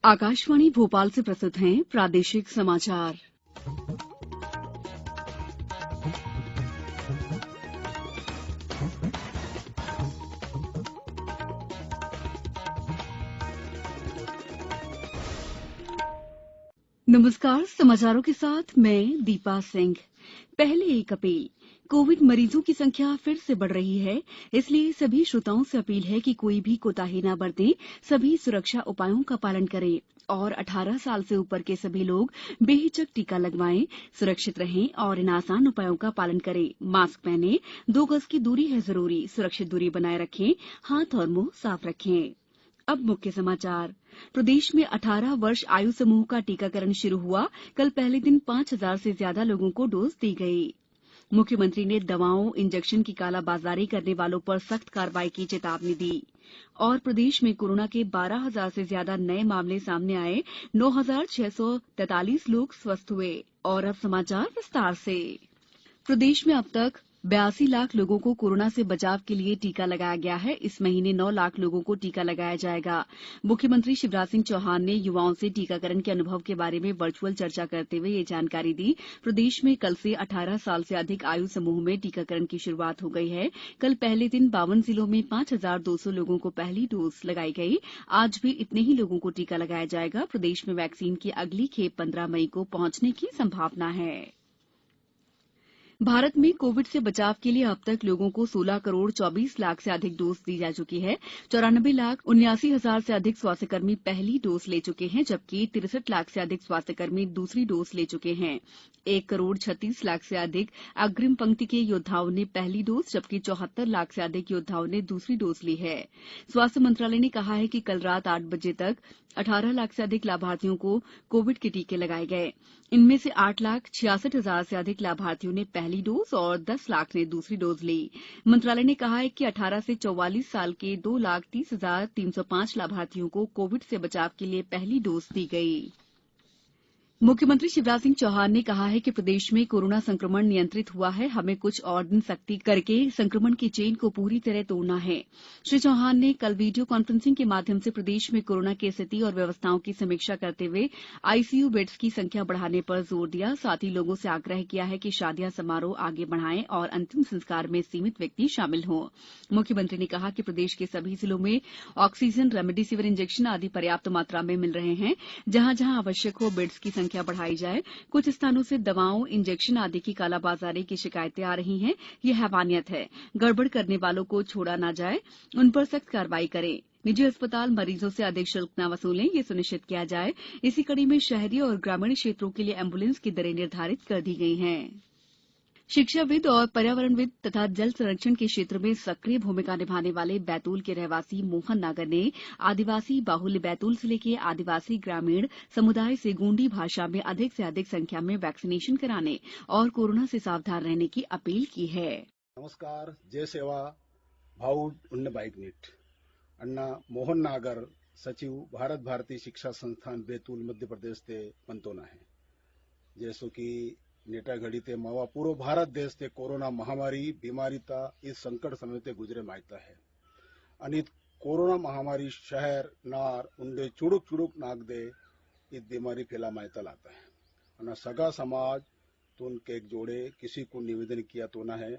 आकाशवाणी भोपाल से प्रस्तुत हैं प्रादेशिक समाचार। नमस्कार, समाचारों के साथ मैं दीपा सिंह। पहले एक अपील। कोविड मरीजों की संख्या फिर से बढ़ रही है, इसलिए सभी श्रोताओं से अपील है कि कोई भी कोताही न बरतें, सभी सुरक्षा उपायों का पालन करें और 18 साल से ऊपर के सभी लोग बेहिचक टीका लगवाएं, सुरक्षित रहें और इन आसान उपायों का पालन करें। मास्क पहनें, 2 गज की दूरी है जरूरी, सुरक्षित दूरी बनाए रखें, हाथ और मुंह साफ रखें। अब मुख्य समाचार। प्रदेश में 18 वर्ष आयु समूह का टीकाकरण शुरू हुआ। कल पहले दिन 5,000 से ज्यादा लोगों को डोज दी गई। मुख्यमंत्री ने दवाओं, इंजेक्शन की कालाबाजारी करने वालों पर सख्त कार्रवाई की चेतावनी दी। और प्रदेश में कोरोना के 12,000 से ज्यादा नए मामले सामने आए, 9,643 लोग स्वस्थ हुए। और अब समाचार विस्तार से। प्रदेश में अब तक 82 लाख लोगों को कोरोना से बचाव के लिए टीका लगाया गया है। इस महीने 9 लाख लोगों को टीका लगाया जाएगा। मुख्यमंत्री शिवराज सिंह चौहान ने युवाओं से टीकाकरण के अनुभव के बारे में वर्चुअल चर्चा करते हुए ये जानकारी दी। प्रदेश में कल से 18 साल से अधिक आयु समूह में टीकाकरण की शुरुआत हो गई है। कल पहले दिन 52 जिलों में 5,200 लोगों को पहली डोज लगाई गई। आज भी इतने ही लोगों को टीका लगाया जाएगा। प्रदेश में वैक्सीन की अगली खेप 15 मई को पहुंचने की संभावना है। भारत में कोविड से बचाव के लिए अब तक लोगों को 16 करोड़ 24 लाख से अधिक डोज दी जा चुकी है। 94 लाख 79 हजार से अधिक स्वास्थ्यकर्मी पहली डोज ले चुके हैं, जबकि 63 लाख से अधिक स्वास्थ्यकर्मी दूसरी डोज ले चुके हैं। 1 करोड़ 36 लाख से अधिक अग्रिम पंक्ति के योद्धाओं ने पहली डोज, जबकि 74 लाख से अधिक योद्धाओं ने दूसरी डोज ली है। स्वास्थ्य मंत्रालय ने कहा है कि कल रात 8 बजे तक 18 लाख से अधिक लाभार्थियों को कोविड के टीके लगाए गए। इनमें से 8 लाख 66 हजार से अधिक लाभार्थियों ने पहली डोज और 10 लाख ने दूसरी डोज ली। मंत्रालय ने कहा है कि 18 से 44 साल के 2,30,305 लाभार्थियों को कोविड से बचाव के लिए पहली डोज दी गई। मुख्यमंत्री शिवराज सिंह चौहान ने कहा है कि प्रदेश में कोरोना संक्रमण नियंत्रित हुआ है। हमें कुछ और दिन सख्ती करके संक्रमण की चेन को पूरी तरह तोड़ना है। श्री चौहान ने कल वीडियो कॉन्फ्रेंसिंग के माध्यम से प्रदेश में कोरोना की स्थिति और व्यवस्थाओं की समीक्षा करते हुए आईसीयू बेड्स की संख्या बढ़ाने पर जोर दिया। साथ ही लोगों से आग्रह किया है कि शादियां समारोह आगे बढ़ाएं और अंतिम संस्कार में सीमित व्यक्ति शामिल हों। मुख्यमंत्री ने कहा कि प्रदेश के सभी जिलों में ऑक्सीजन, रेमडेसिविर इंजेक्शन आदि पर्याप्त मात्रा में मिल रहे हैं। जहां जहां आवश्यक हो बेड्स की संख्या बढ़ाई जाए। कुछ स्थानों से दवाओं, इंजेक्शन आदि की कालाबाजारी की शिकायतें आ रही हैं। यह हैवानियत है। गड़बड़ करने वालों को छोड़ा न जाए, उन पर सख्त कार्रवाई करें। निजी अस्पताल मरीजों से अधिक शुल्क न वसूलें, ये सुनिश्चित किया जाए। इसी कड़ी में शहरी और ग्रामीण क्षेत्रों के लिए एम्बुलेंस की दरें निर्धारित कर दी गई हैं। शिक्षाविद और पर्यावरणविद तथा जल संरक्षण के क्षेत्र में सक्रिय भूमिका निभाने वाले बैतूल के रहवासी मोहन नागर ने आदिवासी बाहुल्य बैतूल जिले के आदिवासी ग्रामीण समुदाय से गोंडी भाषा में अधिक से अधिक संख्या में वैक्सीनेशन कराने और कोरोना से सावधान रहने की अपील की है। नमस्कार, जय सेवा भाऊ उन्न बाइकनीट अन्ना मोहन नागर सचिव भारत भारती शिक्षा संस्थान बैतूल मध्य प्रदेश ते पंतोना है। जैसो कि नेटा घड़ी ते मावा पूरो भारत देश ते कोरोना महामारी बीमारी ता इस संकट समय ते गुजरे मायता है। आणि कोरोना महामारी शहर नार उंडे चुड़ुक चुड़ुक नाग दे इस बीमारी फैला मायता लाता है। अन्ना सगा समाज तुन के एक जोड़े किसी को निवेदन किया तो ना है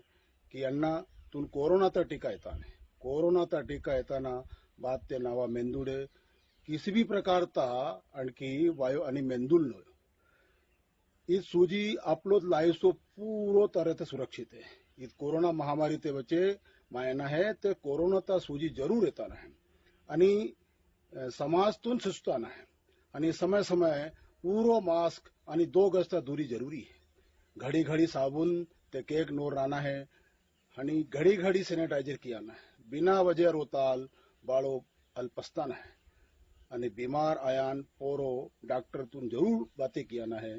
कि अन्ना तुन कोरोना ता टीका येता ने कोरोना ता टीका येता ना बात ते नावा मेंदुडे किसी भी प्रकार ता आणखी वायु आणि मेंदुल नो इस सूजी अपलोड लाइव सो पूरो तरह से सुरक्षित है। इस कोरोना महामारी ते बचे मायना है ते कोरोना ता सूजी जरूर येता ना है आणि समाज तुन सुचता ना है आणि समय समय पूरो मास्क आणि 2 गज ता दूरी जरूरी है। घड़ी घड़ी साबुन ते केक नोर राना है आणि घड़ी घड़ी सैनिटाइजर किया ना है। बिना वजह रोताल बाळो अल्पस्ताना है आणि बीमार आयान पोरो डॉक्टर तुन जरूर बातें किया ना है।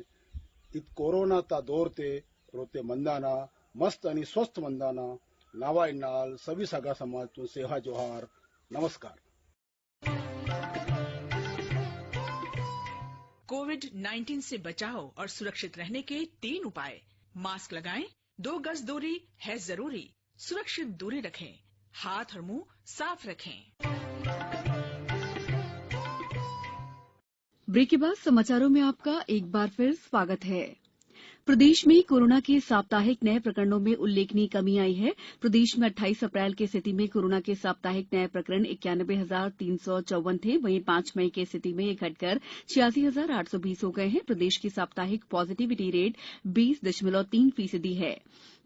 इत कोरोना ता दौर ते रोते मंदाना मस्त आणि स्वस्थ मंदाना नावा इन्नाल सभी सगा समाज तुन सेहा जोहार नमस्कार। कोविड-19 से बचाव और सुरक्षित रहने के 3 उपाय। मास्क लगाएं, 2 गज दूरी है जरूरी, सुरक्षित दूरी रखें, हाथ और मुंह साफ रखें। ब्रेक के बाद समाचारों में आपका एक बार फिर स्वागत है। प्रदेश में कोरोना के साप्ताहिक नए प्रकरणों में उल्लेखनीय कमी आई है। प्रदेश में 28 अप्रैल की स्थिति में कोरोना के साप्ताहिक नए प्रकरण 91,354 थे। वहीं 5 मई की स्थिति में ये घटकर 86,820 हो गए हैं। प्रदेश की साप्ताहिक पॉजिटिविटी रेट 20.3% है।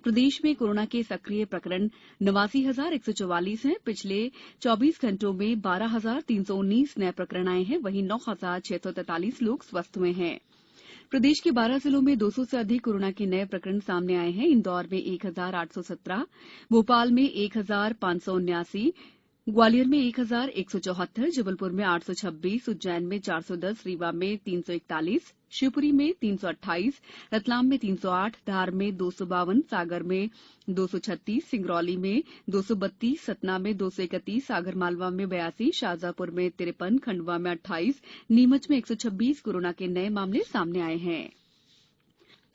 प्रदेश में कोरोना के सक्रिय प्रकरण 89,144 हैं। पिछले 24 घंटों में 12,319 नए प्रकरण आए हैं। वहीं 9,643 लोग स्वस्थ हुए हैं। प्रदेश के 12 जिलों में 200 से अधिक कोरोना के नए प्रकरण सामने आए हैं। इंदौर में 1,817, भोपाल में 1,579, ग्वालियर में 1,174, जबलपुर में 826, उज्जैन में 410, रीवा में 341, शिवपुरी में 328, रतलाम में 308, धार में 252, सागर में 236, सिंगरौली में 232, सतना में 231, आगरमालवा में 82, शाजापुर में 53, खंडवा में 28, नीमच में 126 कोरोना के नए मामले सामने आए हैं।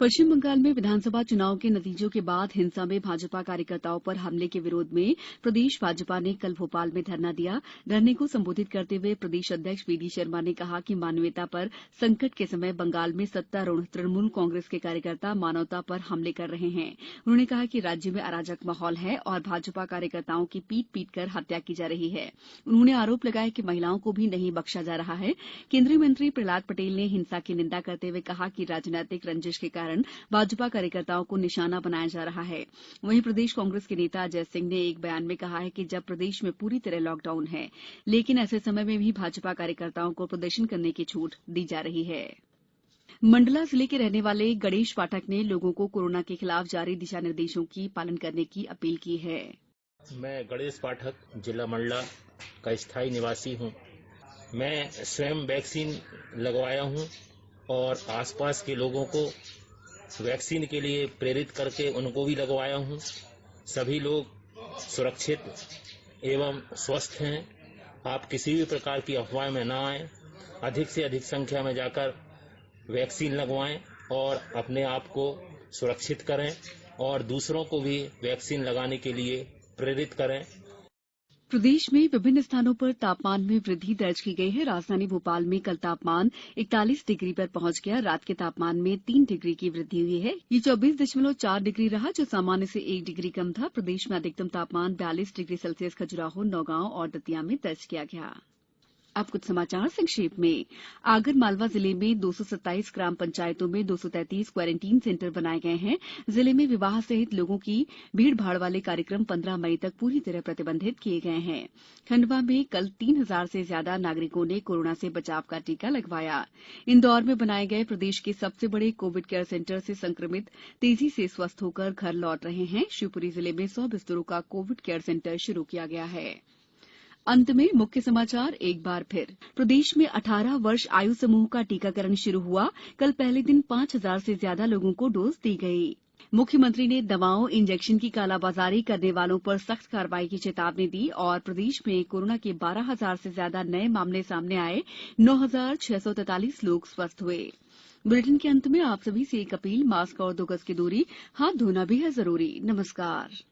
पश्चिम बंगाल में विधानसभा चुनाव के नतीजों के बाद हिंसा में भाजपा कार्यकर्ताओं पर हमले के विरोध में प्रदेश भाजपा ने कल भोपाल में धरना दिया। धरने को संबोधित करते हुए प्रदेश अध्यक्ष वीडी शर्मा ने कहा कि मानवीयता पर संकट के समय बंगाल में सत्तारूढ़ तृणमूल कांग्रेस के कार्यकर्ता मानवता पर हमले कर रहे हैं। उन्होंने कहा कि राज्य में अराजक माहौल है और भाजपा कार्यकर्ताओं की पीट कर हत्या की जा रही है। उन्होंने आरोप लगाया कि महिलाओं को भी नहीं बख्शा जा रहा है। केंद्रीय मंत्री प्रहलाद पटेल ने हिंसा की निंदा करते हुए कहा कि राजनीतिक रंजिश के कारण भाजपा कार्यकर्ताओं को निशाना बनाया जा रहा है। वहीं प्रदेश कांग्रेस के नेता अजय सिंह ने एक बयान में कहा है कि जब प्रदेश में पूरी तरह लॉकडाउन है, लेकिन ऐसे समय में भी भाजपा कार्यकर्ताओं को प्रदर्शन करने की छूट दी जा रही है। मंडला जिले के रहने वाले गणेश पाठक ने लोगों को कोरोना के खिलाफ जारी दिशा निर्देशों की पालन करने की अपील की है। मैं गणेश पाठक, जिला मंडला का स्थायी निवासी हूँ। मैं स्वयं वैक्सीन लगवाया हूँ और आसपास के लोगों को वैक्सीन के लिए प्रेरित करके उनको भी लगवाया हूँ। सभी लोग सुरक्षित एवं स्वस्थ हैं। आप किसी भी प्रकार की अफवाह में न आए। अधिक से अधिक संख्या में जाकर वैक्सीन लगवाएं और अपने आप को सुरक्षित करें और दूसरों को भी वैक्सीन लगाने के लिए प्रेरित करें। प्रदेश में विभिन्न स्थानों पर तापमान में वृद्धि दर्ज की गई है। राजधानी भोपाल में कल तापमान 41 डिग्री पर पहुंच गया। रात के तापमान में 3 डिग्री की वृद्धि हुई है। ये 24.4 डिग्री रहा, जो सामान्य से 1 डिग्री कम था। प्रदेश में अधिकतम तापमान 42 डिग्री सेल्सियस खजुराहो, नौगांव और दतिया में दर्ज किया गया। अब कुछ समाचार संक्षेप में। आगर मालवा जिले में 227 ग्राम पंचायतों में 233 क्वारंटीन सेंटर बनाए गए हैं। जिले में विवाह सहित लोगों की भीड़ भाड़ वाले कार्यक्रम 15 मई तक पूरी तरह प्रतिबंधित किए गए हैं। खंडवा में कल 3,000 से ज्यादा नागरिकों ने कोरोना से बचाव का टीका लगवाया। इंदौर में बनाए गए प्रदेश के सबसे बड़े कोविड केयर सेंटर से संक्रमित तेजी से स्वस्थ होकर घर लौट रहे हैं। शिवपुरी जिले में 100 बिस्तरों का कोविड केयर सेंटर शुरू किया गया है। अंत में मुख्य समाचार एक बार फिर। प्रदेश में 18 वर्ष आयु समूह का टीकाकरण शुरू हुआ। कल पहले दिन 5,000 से ज्यादा लोगों को डोज दी गई। मुख्यमंत्री ने दवाओं, इंजेक्शन की कालाबाजारी करने वालों पर सख्त कार्रवाई की चेतावनी दी और प्रदेश में कोरोना के 12,000 से ज्यादा नए मामले सामने आए। 9,643 लोग स्वस्थ हुए। बुलेटिन के अंत में आप सभी से एक अपील, मास्क और 2 गज की दूरी, हाथ धोना भी है जरूरी। नमस्कार।